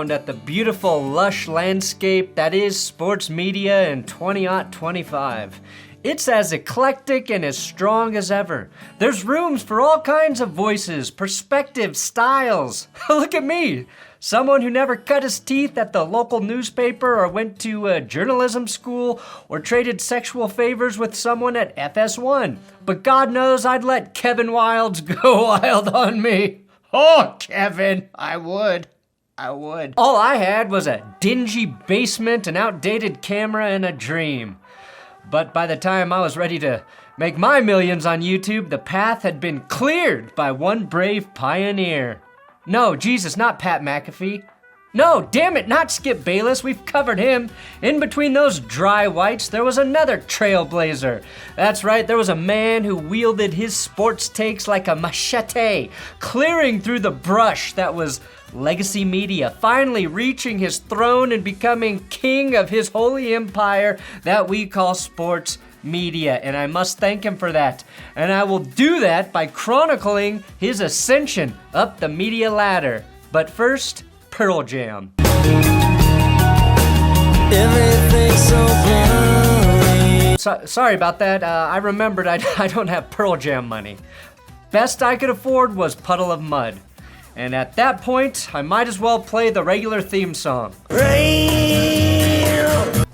around at the beautiful, lush landscape that is sports media in 2025. It's as eclectic and as strong as ever. There's rooms for all kinds of voices, perspectives, styles. Look at me, someone who never cut his teeth at the local newspaper or went to a journalism school or traded sexual favors with someone at FS1. But God knows I'd let Kevin Wildes go wild on me. Oh, Kevin, I would. All I had was a dingy basement, an outdated camera, and a dream. But by the time I was ready to make my millions on YouTube, the path had been cleared by one brave pioneer. No, Jesus, not Pat McAfee. No, damn it, not Skip Bayless. We've covered him. In between those dry whites, there was another trailblazer. That's right, there was a man who wielded his sports takes like a machete, clearing through the brush that was legacy media, finally reaching his throne and becoming king of his holy empire that we call sports media, and I must thank him for that. And I will do that by chronicling his ascension up the media ladder. But first, Pearl Jam. Sorry about that. I remembered I don't have Pearl Jam money. Best I could afford was Puddle of Mud. And at that point, I might as well play the regular theme song.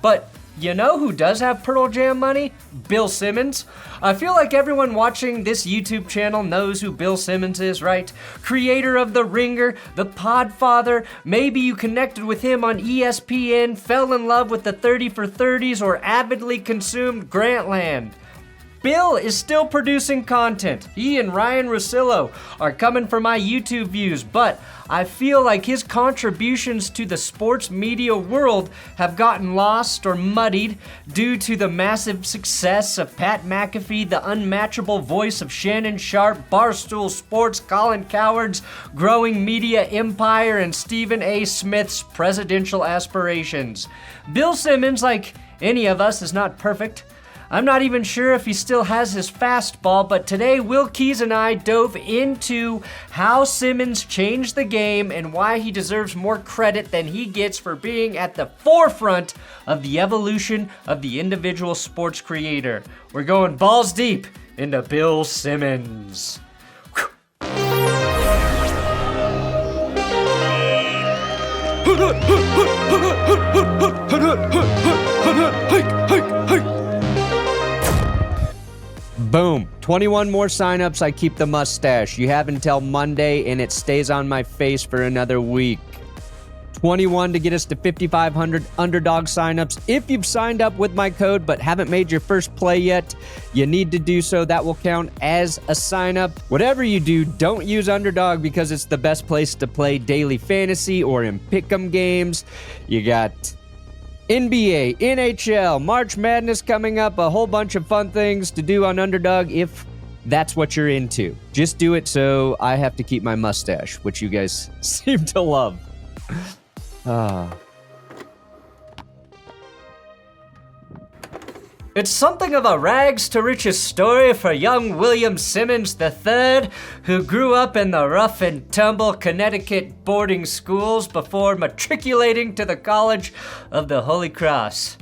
But you know who does have Pearl Jam money? Bill Simmons. I feel like everyone watching this YouTube channel knows who Bill Simmons is, right? Creator of The Ringer, The Podfather. Maybe you connected with him on ESPN, fell in love with the 30 for 30s, or avidly consumed Grantland. Bill is still producing content. He and Ryan Russillo are coming for my YouTube views, but I feel like his contributions to the sports media world have gotten lost or muddied due to the massive success of Pat McAfee, the unmatchable voice of Shannon Sharpe, Barstool Sports, Colin Cowherd's growing media empire, and Stephen A. Smith's presidential aspirations. Bill Simmons, like any of us, is not perfect. I'm not even sure if he still has his fastball, but today Will Keys and I dove into how Simmons changed the game and why he deserves more credit than he gets for being at the forefront of the evolution of the individual sports creator. We're going balls deep into Bill Simmons. Boom. 21 more signups, I keep the mustache. You have until Monday, and it stays on my face for another week. 21 to get us to 5,500 underdog signups. If you've signed up with my code but haven't made your first play yet, you need to do so. That will count as a sign up. Whatever you do, don't use underdog because it's the best place to play daily fantasy or in pick'em games. You got NBA, NHL, March Madness coming up, a whole bunch of fun things to do on Underdog if that's what you're into. Just do it so I have to keep my mustache, which you guys seem to love. It's something of a rags to riches story for young William Simmons III, who grew up in the rough and tumble Connecticut boarding schools before matriculating to the College of the Holy Cross.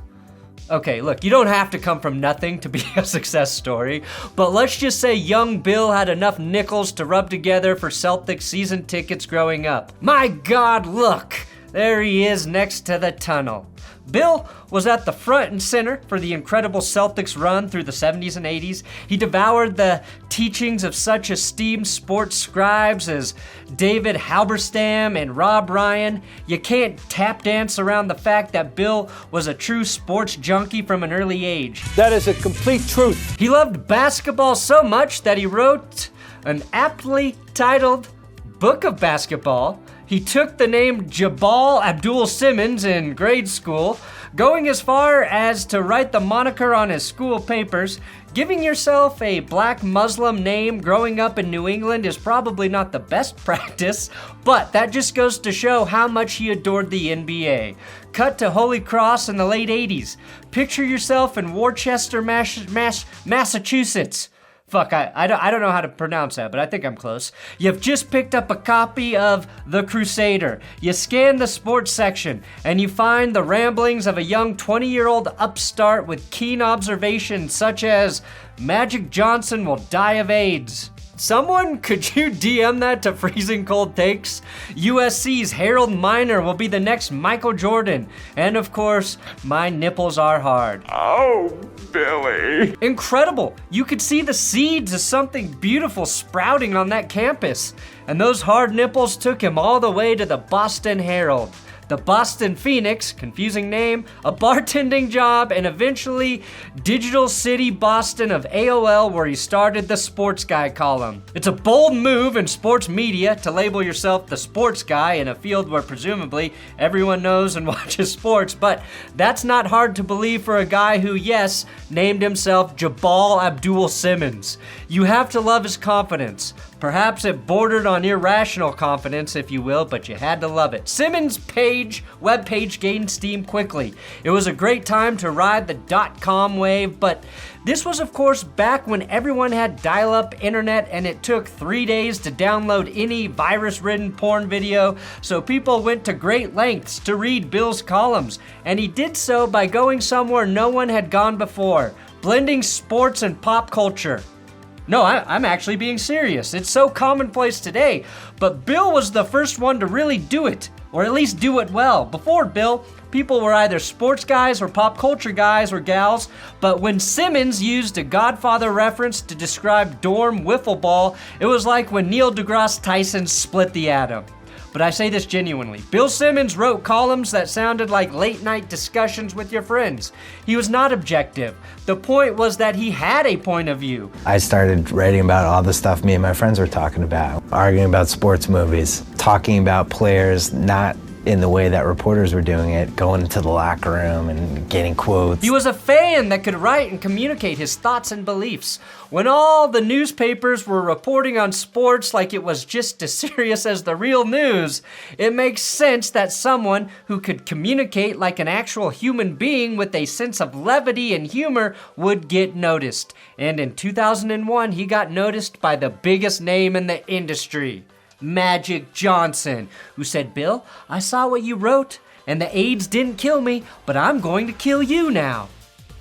Okay, look, you don't have to come from nothing to be a success story, but let's just say young Bill had enough nickels to rub together for Celtics season tickets growing up. My God, look! There he is next to the tunnel. Bill was at the front and center for the incredible Celtics run through the 70s and 80s. He devoured the teachings of such esteemed sports scribes as David Halberstam and Rob Ryan. You can't tap dance around the fact that Bill was a true sports junkie from an early age. That is a complete truth. He loved basketball so much that he wrote an aptly titled book of basketball. He took the name Jabal Abdul Simmons in grade school, going as far as to write the moniker on his school papers. Giving yourself a black Muslim name growing up in New England is probably not the best practice, but that just goes to show how much he adored the NBA. Cut to Holy Cross in the late 80s. Picture yourself in Worcester, Massachusetts. Fuck, I don't know how to pronounce that, but I think I'm close. You've just picked up a copy of The Crusader. You scan the sports section, and you find the ramblings of a young 20-year-old upstart with keen observation, such as Magic Johnson will die of AIDS. Someone, could you DM that to Freezing Cold Takes? USC's Harold Miner will be the next Michael Jordan. And of course, my nipples are hard. Oh, Billy. Incredible. You could see the seeds of something beautiful sprouting on that campus. And those hard nipples took him all the way to the Boston Herald, the Boston Phoenix, confusing name, a bartending job, and eventually Digital City Boston of AOL, where he started the Sports Guy column. It's a bold move in sports media to label yourself the sports guy in a field where presumably everyone knows and watches sports, but that's not hard to believe for a guy who, yes, named himself Jabal Abdul Simmons. You have to love his confidence. Perhaps it bordered on irrational confidence, if you will, but you had to love it. Simmons' webpage gained steam quickly. It was a great time to ride the .com wave, but this was, of course, back when everyone had dial-up internet and it took 3 days to download any virus-ridden porn video, so people went to great lengths to read Bill's columns, and he did so by going somewhere no one had gone before, blending sports and pop culture. No, I'm actually being serious. It's so commonplace today, but Bill was the first one to really do it, or at least do it well. Before Bill, people were either sports guys or pop culture guys or gals, but when Simmons used a Godfather reference to describe dorm wiffle ball, it was like when Neil deGrasse Tyson split the atom. But I say this genuinely. Bill Simmons wrote columns that sounded like late-night discussions with your friends. He was not objective. The point was that he had a point of view. I started writing about all the stuff me and my friends were talking about, arguing about sports movies, talking about players not in the way that reporters were doing it, going into the locker room and getting quotes. He was a fan that could write and communicate his thoughts and beliefs. When all the newspapers were reporting on sports like it was just as serious as the real news, it makes sense that someone who could communicate like an actual human being with a sense of levity and humor would get noticed. And in 2001, he got noticed by the biggest name in the industry, Magic Johnson, who said, "Bill, I saw what you wrote, and the AIDS didn't kill me, but I'm going to kill you now."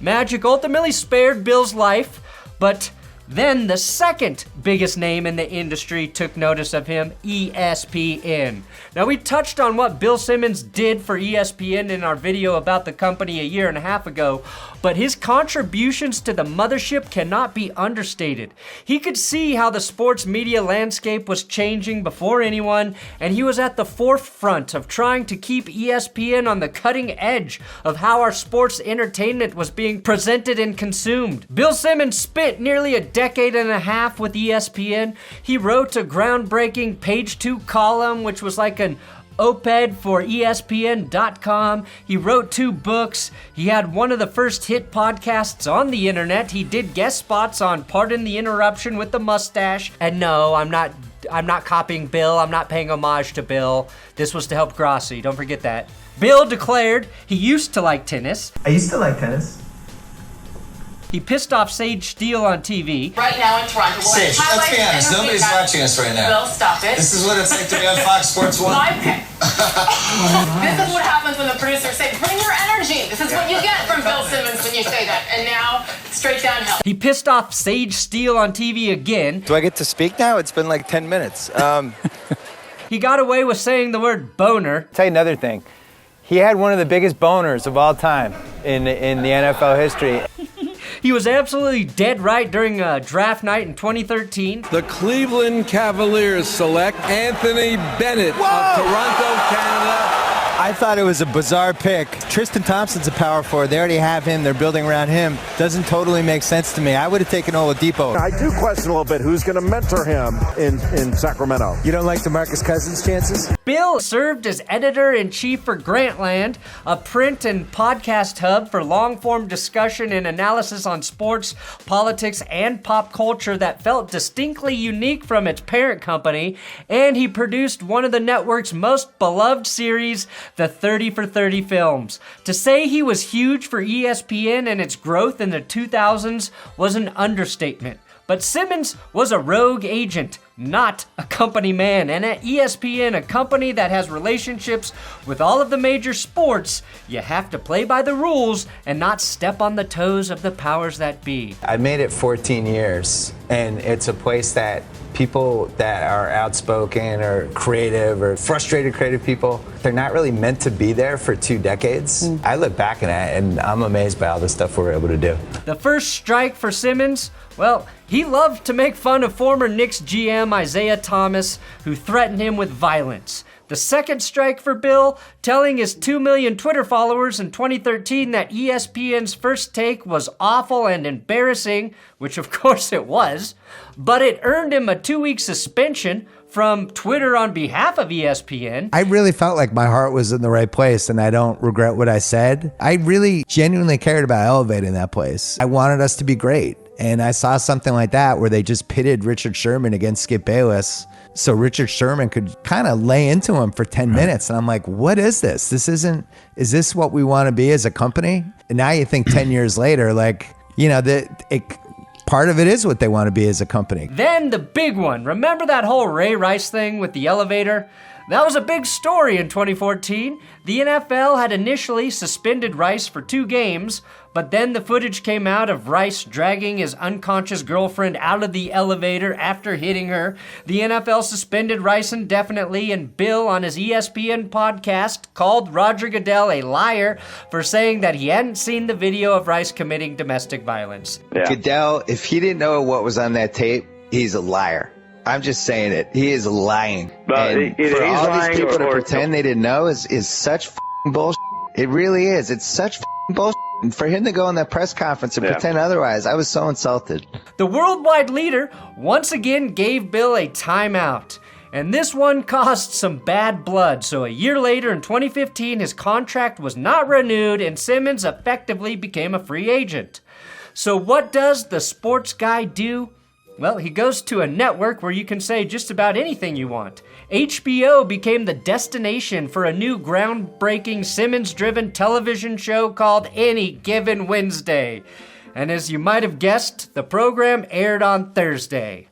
Magic ultimately spared Bill's life, but then the second biggest name in the industry took notice of him, ESPN. Now, we touched on what Bill Simmons did for ESPN in our video about the company a year and a half ago, but his contributions to the mothership cannot be understated. He could see how the sports media landscape was changing before anyone, and he was at the forefront of trying to keep ESPN on the cutting edge of how our sports entertainment was being presented and consumed. Bill Simmons spent nearly a decade and a half with ESPN. He wrote a groundbreaking page 2 column, which was like an op-ed for ESPN.com. He wrote 2 books. He had one of the first hit podcasts on the internet. He did guest spots on Pardon the Interruption with the Mustache. And no, I'm not copying Bill. I'm not paying homage to Bill. This was to help Grossi. Don't forget that. Bill declared he used to like tennis. I used to like tennis. He pissed off Sage Steele on TV. Right now in Toronto. Sage, let's be honest, nobody's watching us right now. Bill, stop it. This is what it's like to be on Fox Sports 1. My pick. This is what happens when the producers say, bring your energy. This is what you get from Bill Simmons when you say that. And now, straight downhill. He pissed off Sage Steele on TV again. Do I get to speak now? It's been like 10 minutes. He got away with saying the word boner. Tell you another thing. He had one of the biggest boners of all time in the NFL history. He was absolutely dead right during draft night in 2013. The Cleveland Cavaliers select Anthony Bennett of Toronto, Canada. I thought it was a bizarre pick. Tristan Thompson's a power forward. They already have him. They're building around him. Doesn't totally make sense to me. I would have taken Oladipo. I do question a little bit who's going to mentor him in Sacramento. You don't like DeMarcus Cousins' chances? Bill served as editor-in-chief for Grantland, a print and podcast hub for long-form discussion and analysis on sports, politics, and pop culture that felt distinctly unique from its parent company, and he produced one of the network's most beloved series, the 30 for 30 films. To say he was huge for ESPN and its growth in the 2000s was an understatement. But Simmons was a rogue agent, not a company man. And at ESPN, a company that has relationships with all of the major sports, you have to play by the rules and not step on the toes of the powers that be. I made it 14 years, and it's a place that people that are outspoken or creative or frustrated creative people, they're not really meant to be there for 2 decades. I look back at it and I'm amazed by all the stuff we're able to do. The first strike for Simmons, well, he loved to make fun of former Knicks GM Isaiah Thomas, who threatened him with violence. The second strike for Bill, telling his 2 million Twitter followers in 2013 that ESPN's First Take was awful and embarrassing, which of course it was, but it earned him a 2-week suspension from Twitter on behalf of ESPN. I really felt like my heart was in the right place, and I don't regret what I said. I really genuinely cared about elevating that place. I wanted us to be great. And I saw something like that where they just pitted Richard Sherman against Skip Bayless so Richard Sherman could kind of lay into him for 10 minutes. And I'm like, what is this? Is this what we want to be as a company? And now you think 10 years later, like, you know, part of it is what they want to be as a company. Then the big one. Remember that whole Ray Rice thing with the elevator? That was a big story in 2014. The NFL had initially suspended Rice for 2 games, but then the footage came out of Rice dragging his unconscious girlfriend out of the elevator after hitting her. The NFL suspended Rice indefinitely, and Bill on his ESPN podcast called Roger Goodell a liar for saying that he hadn't seen the video of Rice committing domestic violence. Yeah. Goodell, if he didn't know what was on that tape, he's a liar. I'm just saying it. He is lying. And for all these people to pretend they didn't know is such f***ing bullshit. It really is. It's such f***ing bullshit. And for him to go on that press conference and pretend otherwise, I was so insulted. The worldwide leader once again gave Bill a timeout. And this one caused some bad blood. So a year later in 2015, his contract was not renewed and Simmons effectively became a free agent. So what does the sports guy do? Well, he goes to a network where you can say just about anything you want. HBO became the destination for a new groundbreaking Simmons-driven television show called Any Given Wednesday. And as you might have guessed, the program aired on Thursday.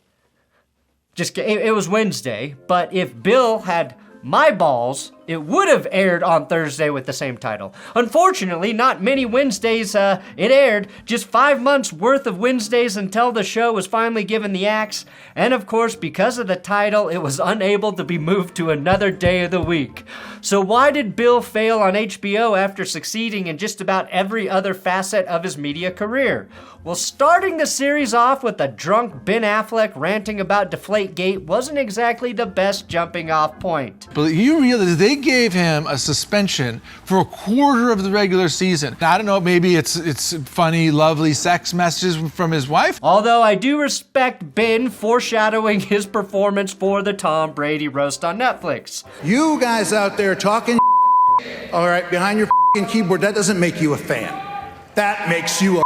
It was Wednesday, but if Bill had my balls, it would have aired on Thursday with the same title. Unfortunately, not many Wednesdays it aired, just 5 months worth of Wednesdays until the show was finally given the axe. And of course, because of the title, it was unable to be moved to another day of the week. So why did Bill fail on HBO after succeeding in just about every other facet of his media career? Well, starting the series off with a drunk Ben Affleck ranting about Deflategate wasn't exactly the best jumping off point. But you realize they gave him a suspension for a quarter of the regular season. Now, I don't know, maybe it's funny, lovely sex messages from his wife. Although I do respect Ben foreshadowing his performance for the Tom Brady roast on Netflix. You guys out there talking all right, behind your keyboard, that doesn't make you a fan. That makes you a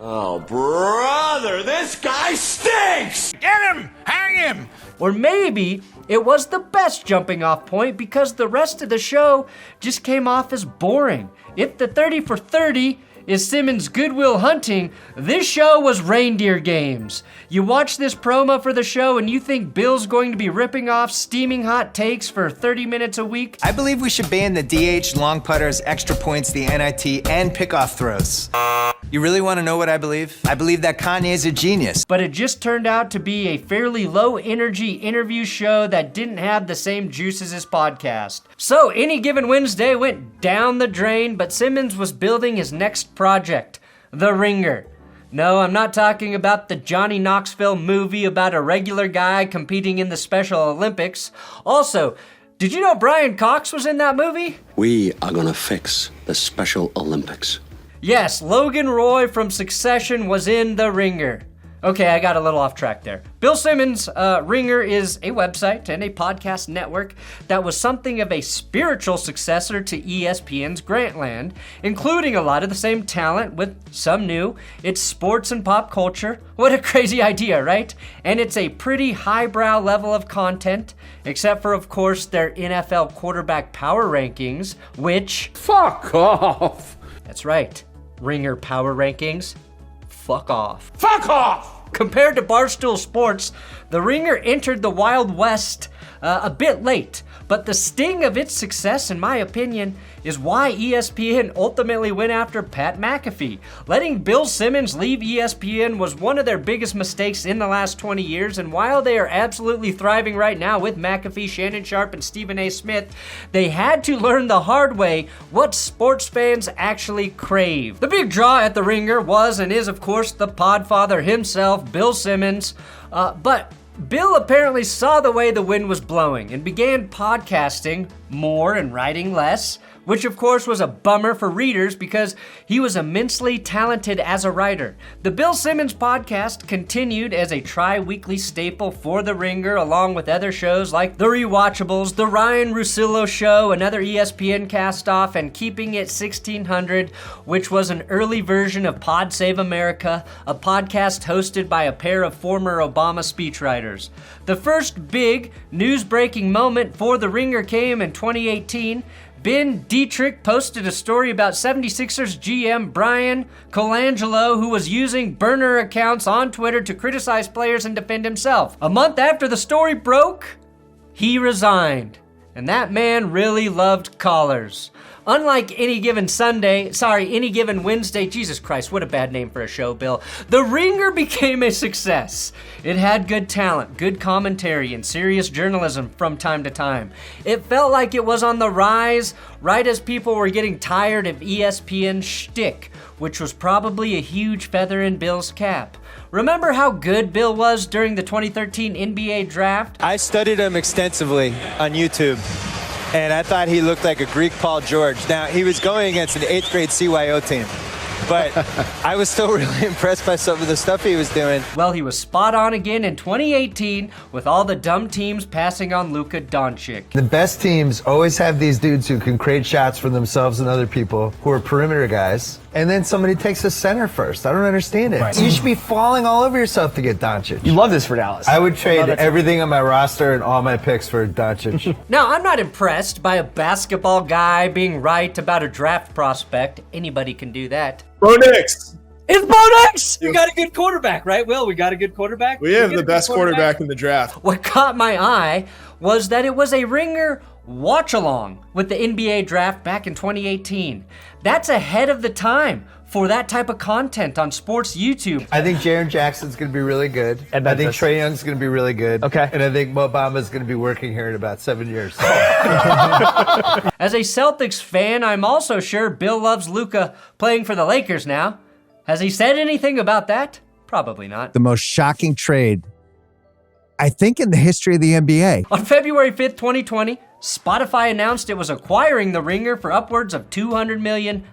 Oh, brother, this guy stinks! Get him! Hang him! Or maybe it was the best jumping off point because the rest of the show just came off as boring. If the 30 for 30 is Simmons' Goodwill Hunting, this show was Reindeer Games. You watch this promo for the show and you think Bill's going to be ripping off steaming hot takes for 30 minutes a week? I believe we should ban the DH, long putters, extra points, the NIT, and pickoff throws. You really want to know what I believe? I believe that Kanye's a genius. But it just turned out to be a fairly low-energy interview show that didn't have the same juice as his podcast. So Any Given Wednesday went down the drain, but Simmons was building his next project, The Ringer. No, I'm not talking about the Johnny Knoxville movie about a regular guy competing in the Special Olympics. Also, did you know Brian Cox was in that movie? We are gonna fix the Special Olympics. Yes, Logan Roy from Succession was in The Ringer. Okay, I got a little off track there. Bill Simmons' Ringer is a website and a podcast network that was something of a spiritual successor to ESPN's Grantland, including a lot of the same talent with some new. It's sports and pop culture. What a crazy idea, right? And it's a pretty highbrow level of content, except for, of course, their NFL quarterback power rankings, which... Fuck off! That's right. Ringer Power Rankings. fuck off. Fuck off! Compared to Barstool Sports, The Ringer entered the Wild West a bit late, but the sting of its success, in my opinion, is why ESPN ultimately went after Pat McAfee. Letting Bill Simmons leave ESPN was one of their biggest mistakes in the last 20 years, and while they are absolutely thriving right now with McAfee, Shannon Sharpe, and Stephen A. Smith, they had to learn the hard way what sports fans actually crave. The big draw at The Ringer was and is, of course, the podfather himself, Bill Simmons, but Bill apparently saw the way the wind was blowing and began podcasting more and writing less, which of course was a bummer for readers because he was immensely talented as a writer. The Bill Simmons podcast continued as a tri-weekly staple for The Ringer, along with other shows like The Rewatchables, The Ryan Russillo Show, another ESPN cast-off, and Keeping It 1600, which was an early version of Pod Save America, a podcast hosted by a pair of former Obama speechwriters. The first big news-breaking moment for The Ringer came in 2018. Ben Dietrich posted a story about 76ers GM Brian Colangelo, who was using burner accounts on Twitter to criticize players and defend himself. A month after the story broke, he resigned. And that man really loved callers. Unlike Any Given Wednesday, Jesus Christ, what a bad name for a show, Bill. The Ringer became a success. It had good talent, good commentary, and serious journalism from time to time. It felt like it was on the rise, right as people were getting tired of ESPN's shtick, which was probably a huge feather in Bill's cap. Remember how good Bill was during the 2013 NBA draft? I studied him extensively on YouTube, and I thought he looked like a Greek Paul George. Now, he was going against an 8th grade CYO team, but I was still really impressed by some of the stuff he was doing. Well, he was spot on again in 2018 with all the dumb teams passing on Luka Doncic. The best teams always have these dudes who can create shots for themselves and other people, who are perimeter guys, and then somebody takes the center first. I don't understand it. Right. You should be falling all over yourself to get Doncic. You love this for Dallas. I would trade everything on my roster and all my picks for Doncic. Now, I'm not impressed by a basketball guy being right about a draft prospect. Anybody can do that. Bo Nix. It's Bo Nix! We got a good quarterback, right, Will? We got a good quarterback? We have the best quarterback in the draft. What caught my eye was that it was a Ringer watch-along with the NBA draft back in 2018. That's ahead of the time for that type of content on sports YouTube. I think Jaren Jackson's going to be really good. I think Trae Young's going to be really good. Okay. And I think Mo Bamba's going to be working here in about 7 years. As a Celtics fan, I'm also sure Bill loves Luka playing for the Lakers now. Has he said anything about that? Probably not. The most shocking trade, I think, in the history of the NBA. On February 5th, 2020, Spotify announced it was acquiring The Ringer for upwards of $200 million,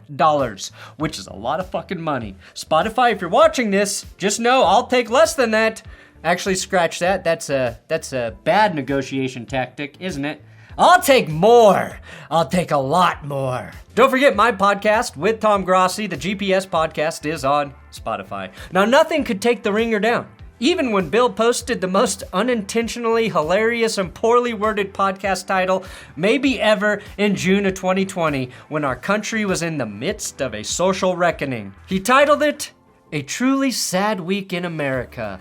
which is a lot of fucking money. Spotify, if you're watching this, just know I'll take less than that. Actually, scratch that. That's a bad negotiation tactic, isn't it? I'll take more. I'll take a lot more. Don't forget my podcast with Tom Grossi, the GPS podcast, is on Spotify. Now, nothing could take The Ringer down. Even when Bill posted the most unintentionally hilarious and poorly worded podcast title maybe ever in June of 2020, when our country was in the midst of a social reckoning. He titled it, A Truly Sad Week in America.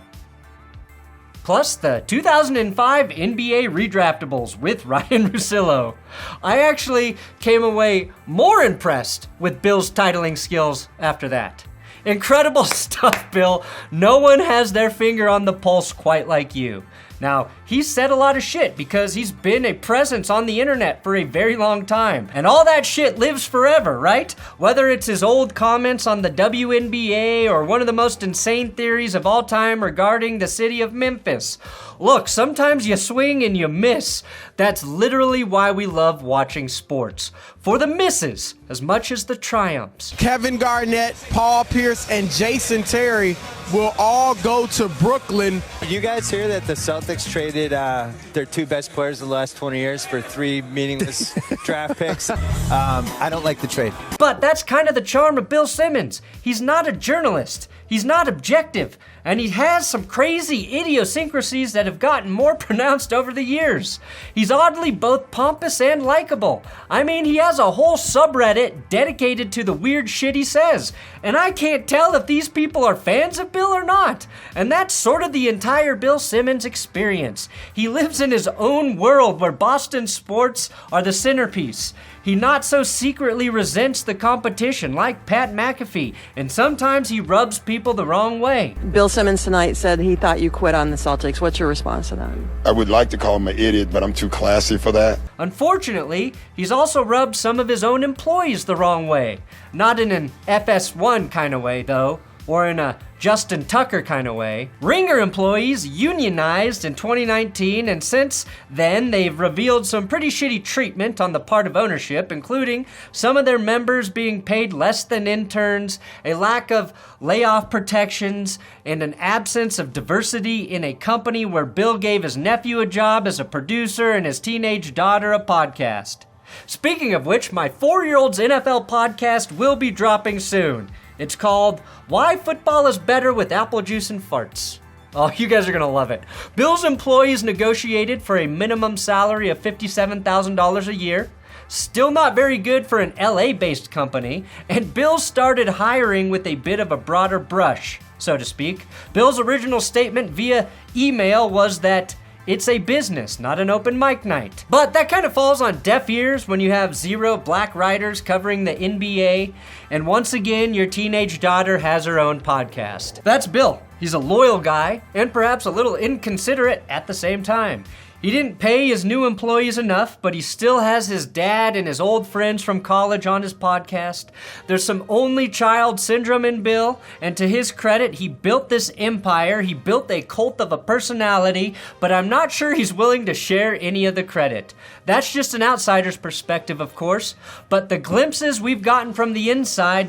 Plus the 2005 NBA Redraftables with Ryan Russillo. I actually came away more impressed with Bill's titling skills after that. Incredible stuff, Bill. No one has their finger on the pulse quite like you. Now, he's said a lot of shit because he's been a presence on the internet for a very long time. And all that shit lives forever, right? Whether it's his old comments on the WNBA or one of the most insane theories of all time regarding the city of Memphis. Look, sometimes you swing and you miss. That's literally why we love watching sports. For the misses as much as the triumphs. Kevin Garnett, Paul Pierce, and Jason Terry will all go to Brooklyn. Did you guys hear that the Celtics traded traded their 2 best players of the last 20 years for 3 meaningless draft picks. I don't like the trade. But that's kind of the charm of Bill Simmons. He's not a journalist. He's not objective. And he has some crazy idiosyncrasies that have gotten more pronounced over the years. He's oddly both pompous and likable. I mean, he has a whole subreddit dedicated to the weird shit he says. And I can't tell if these people are fans of Bill or not. And that's sort of the entire Bill Simmons experience. He lives in his own world where Boston sports are the centerpiece. He not so secretly resents the competition like Pat McAfee, and sometimes he rubs people the wrong way. Bill Simmons tonight said he thought you quit on the Celtics. What's your response to that? I would like to call him an idiot, but I'm too classy for that. Unfortunately, he's also rubbed some of his own employees the wrong way. Not in an FS1 kind of way, though, or in a Justin Tucker kind of way. Ringer employees unionized in 2019, and since then they've revealed some pretty shitty treatment on the part of ownership, including some of their members being paid less than interns, a lack of layoff protections, and an absence of diversity in a company where Bill gave his nephew a job as a producer and his teenage daughter a podcast. Speaking of which, my 4-year-old's NFL podcast will be dropping soon. It's called Why Football is Better with Apple Juice and Farts. Oh, you guys are gonna love it. Bill's employees negotiated for a minimum salary of $57,000 a year. Still not very good for an LA-based company. And Bill started hiring with a bit of a broader brush, so to speak. Bill's original statement via email was that it's a business, not an open mic night. But that kind of falls on deaf ears when you have 0 black writers covering the NBA, and once again, your teenage daughter has her own podcast. That's Bill. He's a loyal guy, and perhaps a little inconsiderate at the same time. He didn't pay his new employees enough, but he still has his dad and his old friends from college on his podcast. There's some only child syndrome in Bill, and to his credit, he built this empire. He built a cult of a personality, but I'm not sure he's willing to share any of the credit. That's just an outsider's perspective, of course, but the glimpses we've gotten from the inside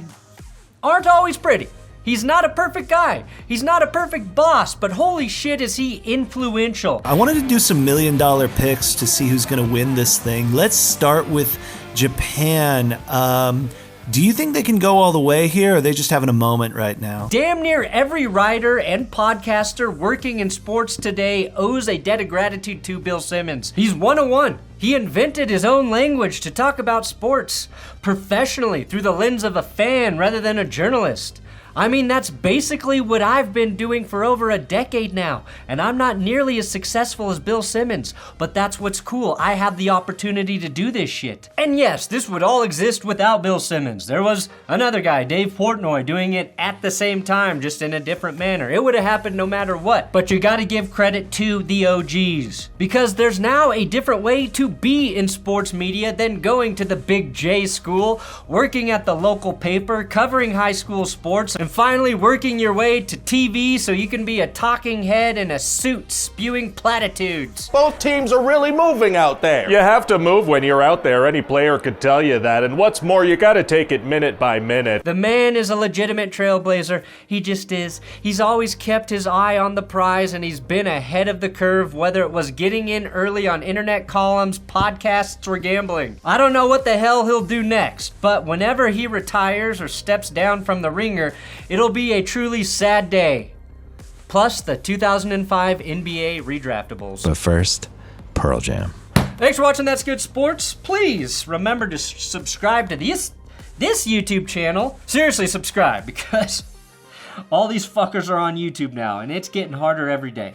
aren't always pretty. He's not a perfect guy. He's not a perfect boss, but holy shit is he influential. I wanted to do some $1 million picks to see who's going to win this thing. Let's start with Japan. Do you think they can go all the way here, or are they just having a moment right now? Damn near every writer and podcaster working in sports today owes a debt of gratitude to Bill Simmons. He's 101. He invented his own language to talk about sports professionally through the lens of a fan rather than a journalist. I mean, that's basically what I've been doing for over a decade now, and I'm not nearly as successful as Bill Simmons, but that's what's cool. I have the opportunity to do this shit. And yes, this would all exist without Bill Simmons. There was another guy, Dave Portnoy, doing it at the same time, just in a different manner. It would have happened no matter what, but you gotta give credit to the OGs, because there's now a different way to be in sports media than going to the Big J school, working at the local paper, covering high school sports, and finally working your way to TV so you can be a talking head in a suit spewing platitudes. Both teams are really moving out there. You have to move when you're out there. Any player could tell you that. And what's more, you got to take it minute by minute. The man is a legitimate trailblazer. He just is. He's always kept his eye on the prize, and he's been ahead of the curve, whether it was getting in early on internet columns, podcasts, or gambling. I don't know what the hell he'll do next, but whenever he retires or steps down from the ringer, it'll be a truly sad day. Plus the 2005 NBA redraftables. But first, Pearl Jam. Thanks for watching That's Good Sports. Please remember to subscribe to this YouTube channel. Seriously, subscribe, because all these fuckers are on YouTube now, and it's getting harder every day.